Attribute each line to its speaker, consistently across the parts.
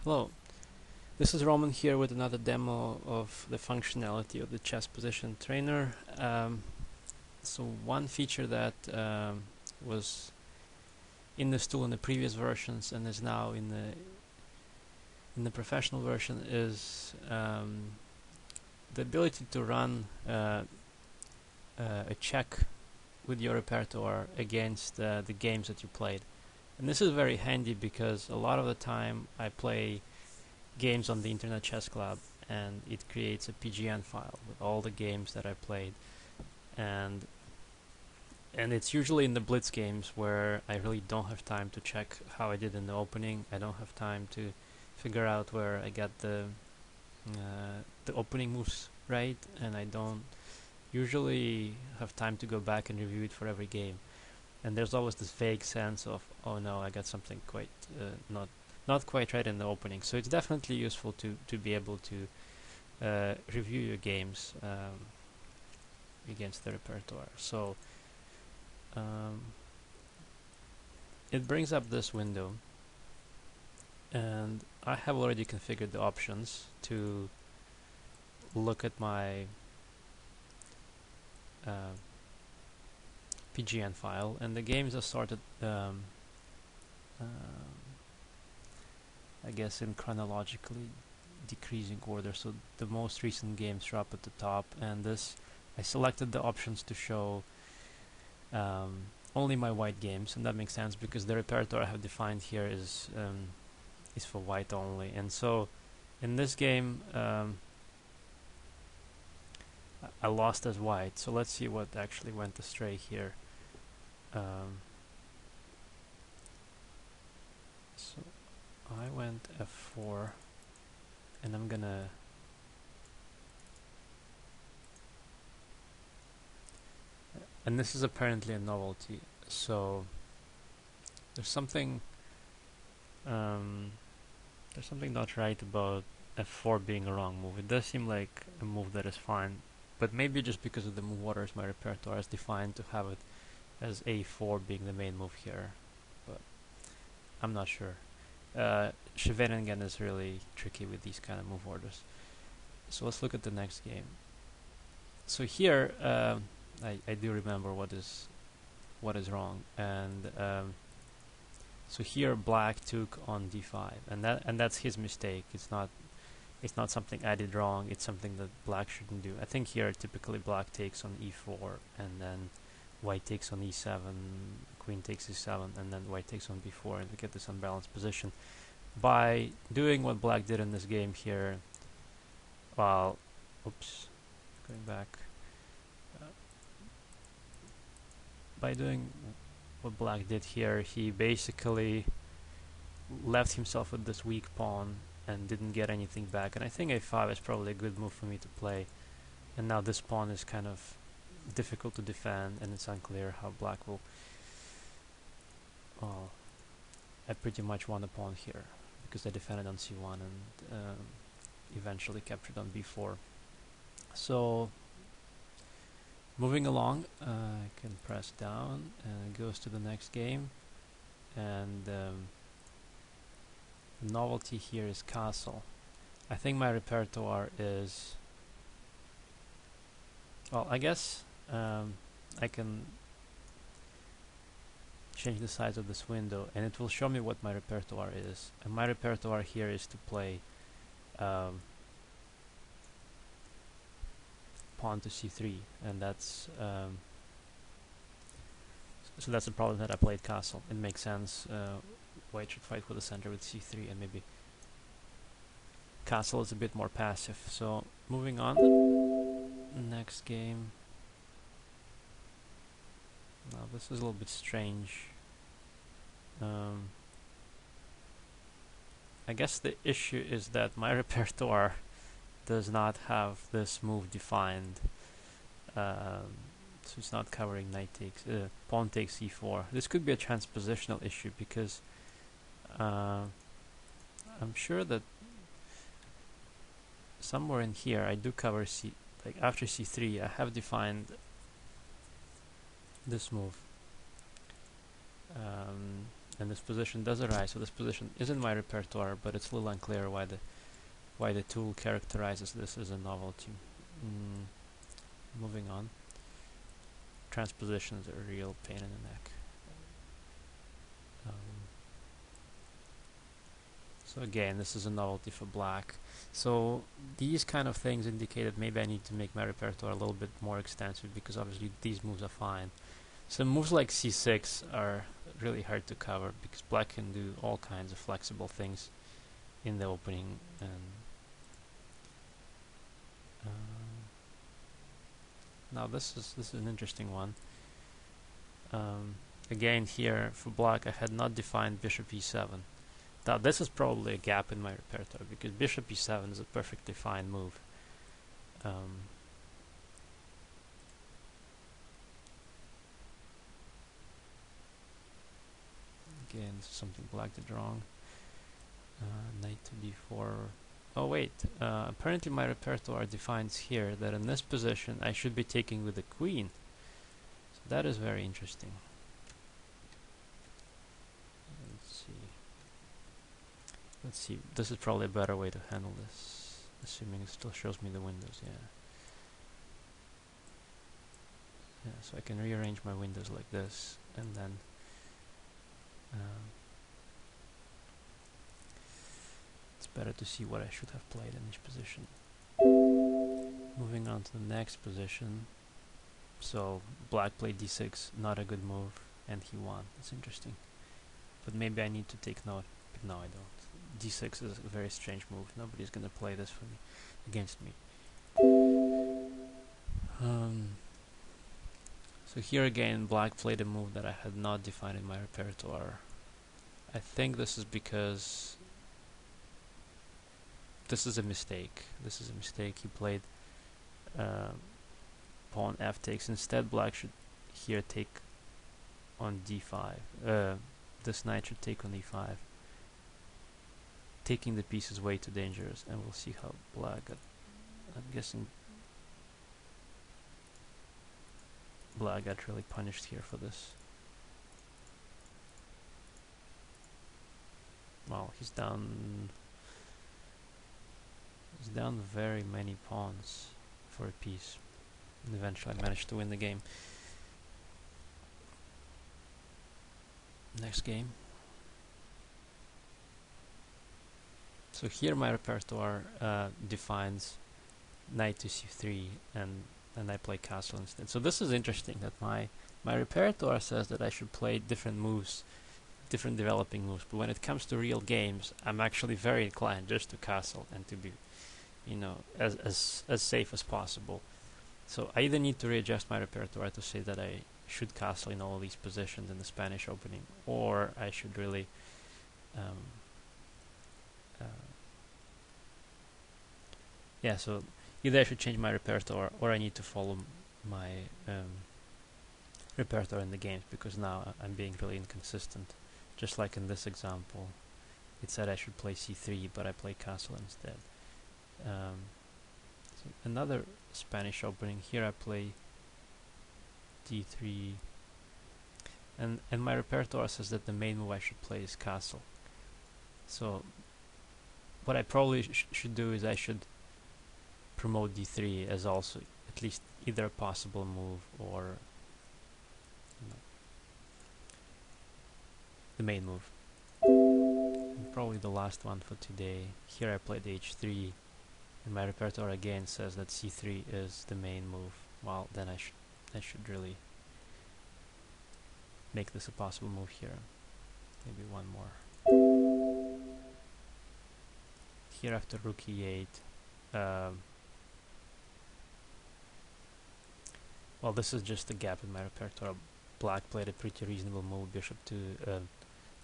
Speaker 1: Hello, this is Roman here with another demo of the functionality of the chess position trainer. So one feature that was in this tool in the previous versions and is now in the professional version is the ability to run a check with your repertoire against the games that you played. And this is very handy because a lot of the time I play games on the Internet Chess Club, and it creates a PGN file with all the games that I played, and it's usually in the Blitz games where I really don't have time to check how I did in the opening. I don't have time to figure out where I got the opening moves right, and I don't usually have time to go back and review it for every game. And there's always this vague sense of, oh no, I got something quite not quite right in the opening. So it's definitely useful to be able to review your games against the repertoire. So it brings up this window, and I have already configured the options to look at my PGN file, and the games are sorted I guess in chronologically decreasing order, so the most recent games are up at the top, and this I selected the options to show only my white games, and that makes sense because the repertoire I have defined here is for white only. And so in this game I lost as white, so let's see what actually went astray here. So I went f4, and I'm gonna and this is apparently a novelty, so there's something not right about f4 being a wrong move. It does seem like a move that is fine, but maybe just because of the move orders my repertoire is defined to have it as a4 being the main move here, but I'm not sure. Scheveningen is really tricky with these kind of move orders. So let's look at the next game. So here I do remember what is wrong, and so here black took on d5, and that's his mistake. It's not something I did wrong. It's something that black shouldn't do. I think here typically black takes on e4, and then white takes on e7, queen takes e7, and then white takes on b4, and we get this unbalanced position. By doing what black did in this game here, well, oops, going back. By doing what black did here, he basically left himself with this weak pawn and didn't get anything back. And I think a5 is probably a good move for me to play. And now this pawn is kind of difficult to defend, and it's unclear how black will... Well, I pretty much won the pawn here because I defended on c1 and eventually captured on b4. So moving along, I can press down and it goes to the next game, and the novelty here is castle. I think my repertoire is... Well, I guess I can change the size of this window and it will show me what my repertoire is. And my repertoire here is to play pawn to c3, and that's so that's the problem that I played castle. It makes sense. White should fight for the center with c3, and maybe castle is a bit more passive. So moving on, next game. Now this is a little bit strange. I guess the issue is that my repertoire does not have this move defined, so it's not covering knight takes, pawn takes e4. This could be a transpositional issue because I'm sure that somewhere in here I do cover like after c3 I have defined this move. and this position does arise. So this position is in my repertoire, but it's a little unclear why the tool characterizes this as a novelty. Moving on. Transpositions are a real pain in the neck. So again, this is a novelty for black. So these kind of things indicate that maybe I need to make my repertoire a little bit more extensive, because obviously these moves are fine. So moves like c6 are really hard to cover, because black can do all kinds of flexible things in the opening. And now this is an interesting one. Again, here for black I had not defined bishop e7. Now this is probably a gap in my repertoire, because bishop e7 is a perfectly fine move. Again, this is something black did wrong. Knight to d4. Oh wait, apparently my repertoire defines here that in this position I should be taking with the queen. So that is very interesting. Let's see, this is probably a better way to handle this, assuming it still shows me the windows, yeah. Yeah, so I can rearrange my windows like this, and then it's better to see what I should have played in each position. Moving on to the next position. So black played d6, not a good move, and he won. That's interesting. But maybe I need to take note, but no I don't. d6 is a very strange move. Nobody's gonna play this for me, against me. So here again, black played a move that I had not defined in my repertoire. I think this is because this is a mistake. This is a mistake. He played pawn f takes. Instead, black should here take on d5. This knight should take on e5. Taking the piece is way too dangerous, and we'll see how black got. I'm guessing black got really punished here for this. Wow, he's down very many pawns for a piece, and eventually I managed to win the game. Next game. So here my repertoire defines knight to c3, and I play castle instead. So this is interesting, that my repertoire says that I should play different moves, different developing moves, but when it comes to real games, I'm actually very inclined just to castle and to be, you know, as safe as possible. So I either need to readjust my repertoire to say that I should castle in all these positions in the Spanish opening, or I should really yeah, so either I should change my repertoire, or I need to follow my repertoire in the games, because now I'm being really inconsistent. Just like in this example, it said I should play c3, but I play castle instead. So another Spanish opening, here I play d3, and my repertoire says that the main move I should play is castle. So what I probably should do is I should promote d3 as also at least either a possible move or, you know, the main move. And probably the last one for today. Here I played h3, and my repertoire again says that c3 is the main move. Well, then I should really make this a possible move here. Maybe one more. Here after rook e8. Well, this is just a gap in my repertoire. Black played a pretty reasonable move, bishop to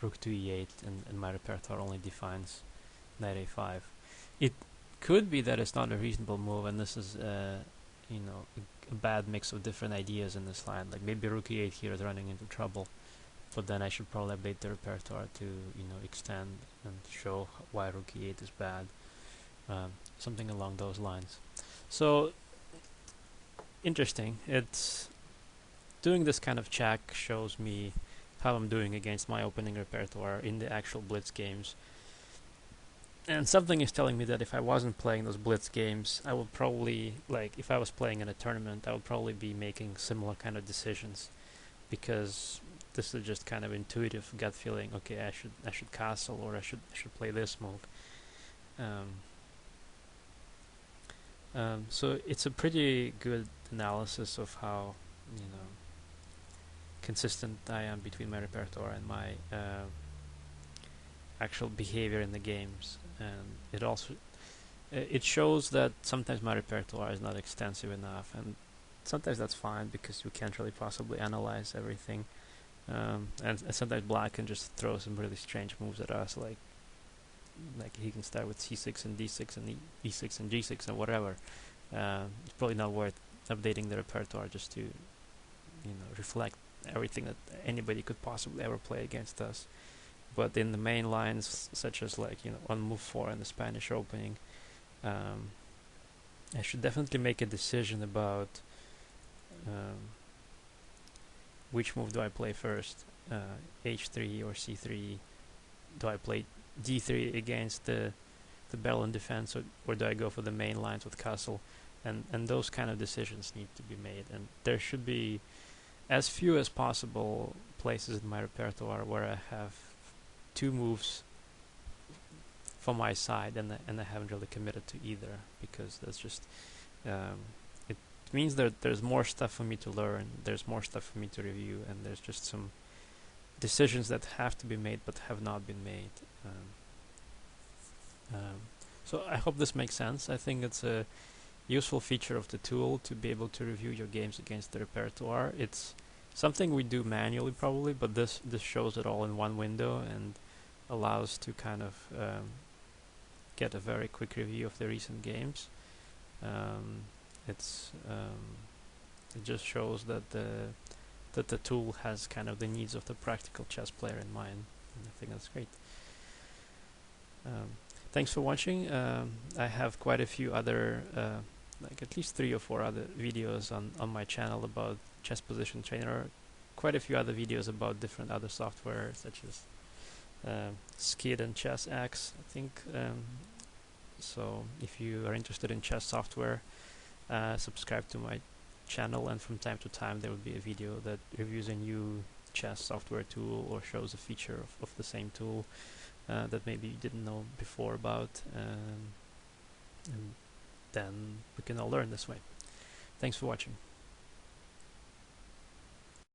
Speaker 1: rook to e8, and my repertoire only defines knight a5. It could be that it's not a reasonable move, and this is you know, a bad mix of different ideas in this line. Like maybe rook e8 here is running into trouble, but then I should probably update the repertoire to, you know, extend and show why rook e8 is bad. Something along those lines. So interesting. It's doing this kind of check shows me how I'm doing against my opening repertoire in the actual Blitz games. And something is telling me that if I wasn't playing those Blitz games, I would probably, like, if I was playing in a tournament, I would probably be making similar kind of decisions, because this is just kind of intuitive gut feeling. Okay, I should castle, or I should play this move. Um, so it's a pretty good analysis of how, consistent I am between my repertoire and my actual behavior in the games. And it also it shows that sometimes my repertoire is not extensive enough, and sometimes that's fine because you can't really possibly analyze everything. And sometimes black can just throw some really strange moves at us, like he can start with c6 and d6 and e6 and g6 and whatever. It's probably not worth updating the repertoire just to reflect everything that anybody could possibly ever play against us. But in the main lines, such as on move 4 in the Spanish opening, I should definitely make a decision about which move do I play first, h3 or c3. Do I play d3 against the Berlin defense, or do I go for the main lines with castle? And those kind of decisions need to be made, and there should be as few as possible places in my repertoire where I have two moves for my side and I haven't really committed to either, because that's just it means that there's more stuff for me to learn, there's more stuff for me to review, and there's just some decisions that have to be made but have not been made. So I hope this makes sense. I think it's a useful feature of the tool to be able to review your games against the repertoire. It's something we do manually probably, but this shows it all in one window and allows to kind of get a very quick review of the recent games. It just shows that the tool has kind of the needs of the practical chess player in mind, and I think that's great. Thanks for watching. I have quite a few other, like at least 3 or 4 other videos on my channel about Chess Position Trainer, quite a few other videos about different other software such as Skid and ChessX, I think. So if you are interested in chess software, subscribe to my channel, and from time to time there will be a video that reviews a new chess software tool or shows a feature of the same tool that maybe you didn't know before about, and then we can all learn this way. Thanks for watching.